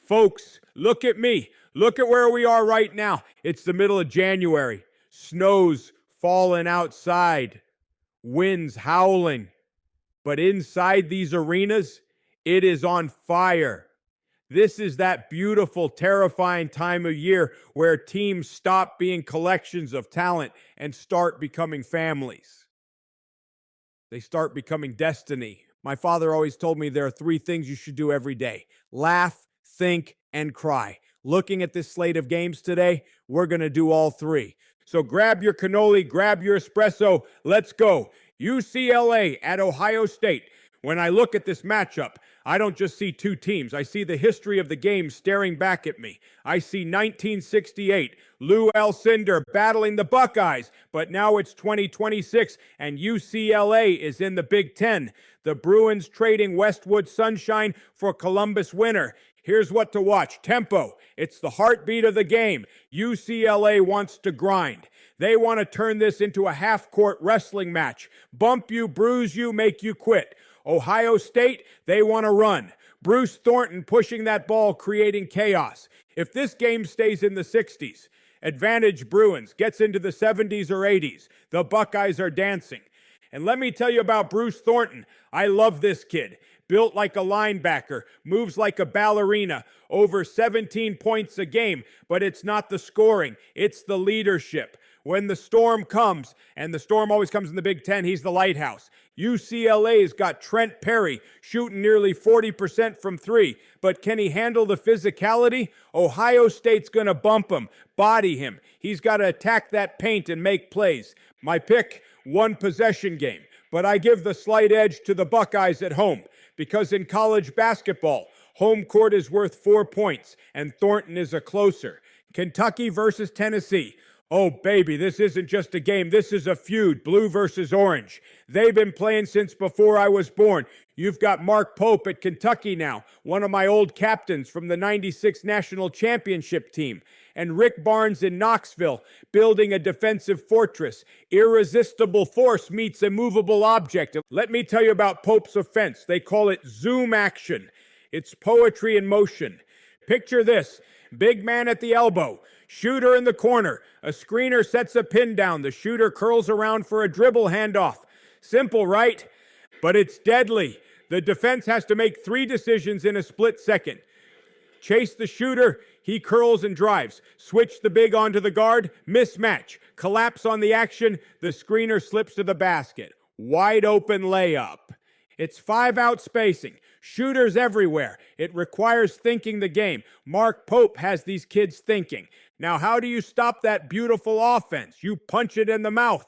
Folks, look at me. Look at where we are right now. It's the middle of January. Snow's falling outside. Winds howling. But inside these arenas, it is on fire. This is that beautiful, terrifying time of year where teams stop being collections of talent and start becoming families. They start becoming destiny. My father always told me there are 3 things you should do every day: laugh, think, and cry. Looking at this slate of games today, we're going to do all 3. So grab your cannoli, grab your espresso. Let's go. UCLA at Ohio State. When I look at this matchup, I don't just see 2 teams. I see the history of the game staring back at me. I see 1968, Lou Alcindor battling the Buckeyes, but now it's 2026 and UCLA is in the Big Ten. The Bruins trading Westwood Sunshine for Columbus winter. Here's what to watch. Tempo. It's the heartbeat of the game. UCLA wants to grind. They want to turn this into a half-court wrestling match. Bump you, bruise you, make you quit. Ohio State, they want to run. Bruce Thornton pushing that ball, creating chaos. If this game stays in the 60s, advantage Bruins, gets into the 70s or 80s, the Buckeyes are dancing. And let me tell you about Bruce Thornton. I love this kid. Built like a linebacker, moves like a ballerina, over 17 points a game, but it's not the scoring, it's the leadership. When the storm comes, and the storm always comes in the Big Ten, he's the lighthouse. UCLA's got Trent Perry shooting nearly 40% from 3, but can he handle the physicality? Ohio State's going to bump him, body him. He's got to attack that paint and make plays. My pick, 1 possession game, but I give the slight edge to the Buckeyes at home, because in college basketball, home court is worth 4 points, and Thornton is a closer. Kentucky versus Tennessee. Oh, baby, this isn't just a game. This is a feud, blue versus orange. They've been playing since before I was born. You've got Mark Pope at Kentucky now, one of my old captains from the '96 national championship team. And Rick Barnes in Knoxville, building a defensive fortress. Irresistible force meets immovable object. Let me tell you about Pope's offense. They call it zoom action. It's poetry in motion. Picture this. Big man at the elbow. Shooter in the corner. A screener sets a pin down. The shooter curls around for a dribble handoff. Simple, right? But it's deadly. The defense has to make 3 decisions in a split second. Chase the shooter, he curls and drives. Switch the big onto the guard, mismatch. Collapse on the action, the screener slips to the basket. Wide open layup. It's 5-out spacing. Shooters everywhere. It requires thinking the game. Mark Pope has these kids thinking. Now, how do you stop that beautiful offense? You punch it in the mouth.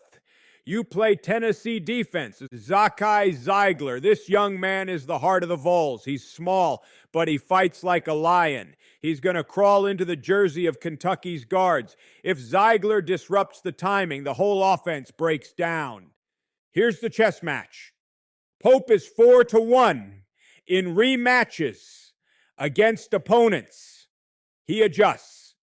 You play Tennessee defense. Zakai Zeigler. This young man is the heart of the Vols. He's small, but he fights like a lion. He's going to crawl into the jersey of Kentucky's guards. If Zeigler disrupts the timing, the whole offense breaks down. Here's the chess match. Pope is 4-1 in rematches against opponents. He adjusts.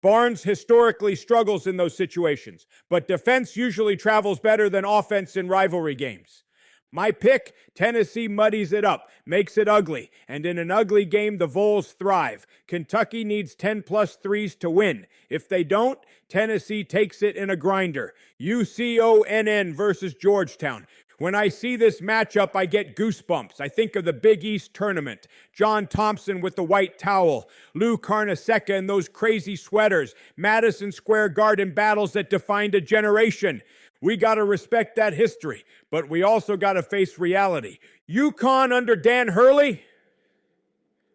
Barnes historically struggles in those situations, but defense usually travels better than offense in rivalry games. My pick, Tennessee muddies it up, makes it ugly, and in an ugly game, the Vols thrive. Kentucky needs 10+ threes to win. If they don't, Tennessee takes it in a grinder. UConn versus Georgetown. When I see this matchup, I get goosebumps. I think of the Big East tournament. John Thompson with the white towel. Lou Carnesecca in those crazy sweaters. Madison Square Garden battles that defined a generation. We got to respect that history, but we also got to face reality. UConn under Dan Hurley?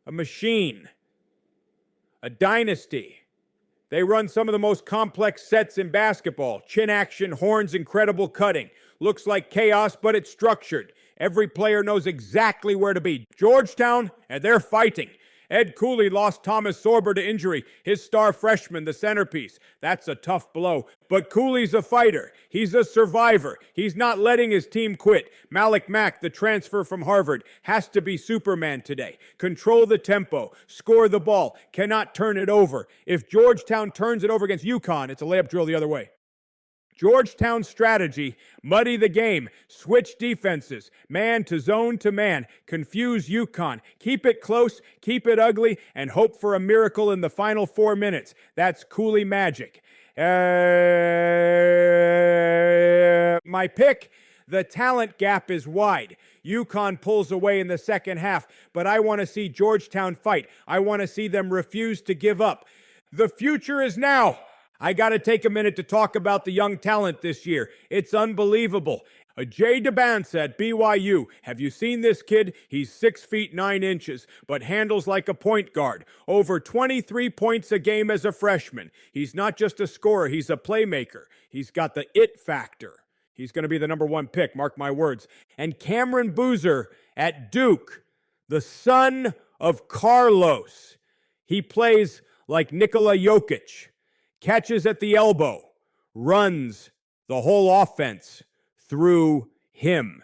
A machine. A dynasty. They run some of the most complex sets in basketball. Chin action, horns, incredible cutting. Looks like chaos, but it's structured. Every player knows exactly where to be. Georgetown, and they're fighting. Ed Cooley lost Thomas Sorber to injury, his star freshman, the centerpiece. That's a tough blow. But Cooley's a fighter. He's a survivor. He's not letting his team quit. Malik Mack, the transfer from Harvard, has to be Superman today. Control the tempo. Score the ball. Cannot turn it over. If Georgetown turns it over against UConn, it's a layup drill the other way. Georgetown's strategy: muddy the game, switch defenses, man to zone to man, confuse UConn, keep it close, keep it ugly, and hope for a miracle in the final 4 minutes. That's Cooley magic. My pick: the talent gap is wide. UConn pulls away in the second half, but I want to see Georgetown fight. I want to see them refuse to give up. The future is now. I got to take a minute to talk about the young talent this year. It's unbelievable. Jay DeBance at BYU. Have you seen this kid? He's 6 feet 9 inches, but handles like a point guard. Over 23 points a game as a freshman. He's not just a scorer, he's a playmaker. He's got the it factor. He's going to be the number 1 pick, mark my words. And Cameron Boozer at Duke, the son of Carlos. He plays like Nikola Jokic. Catches at the elbow, runs the whole offense through him,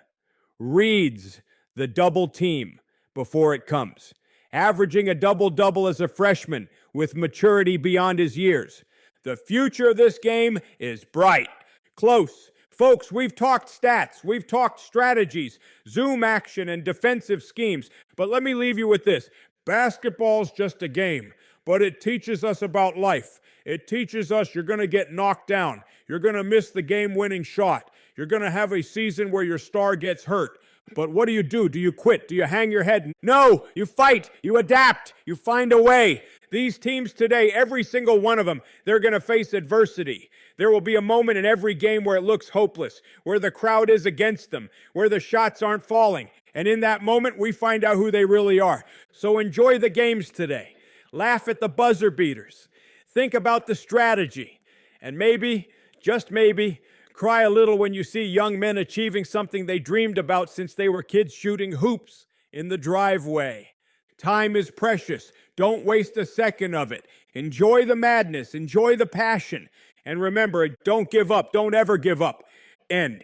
reads the double team before it comes, averaging a double-double as a freshman with maturity beyond his years. The future of this game is bright, close. Folks, we've talked stats, we've talked strategies, zoom action, and defensive schemes, but let me leave you with this. Basketball's just a game, but it teaches us about life. It teaches us you're going to get knocked down. You're going to miss the game-winning shot. You're going to have a season where your star gets hurt. But what do? Do you quit? Do you hang your head? No, you fight. You adapt. You find a way. These teams today, every single one of them, they're going to face adversity. There will be a moment in every game where it looks hopeless, where the crowd is against them, where the shots aren't falling. And in that moment, we find out who they really are. So enjoy the games today. Laugh at the buzzer beaters. Think about the strategy, and maybe, just maybe, cry a little when you see young men achieving something they dreamed about since they were kids shooting hoops in the driveway. Time is precious. Don't waste a second of it. Enjoy the madness. Enjoy the passion. And remember, don't give up. Don't ever give up. End.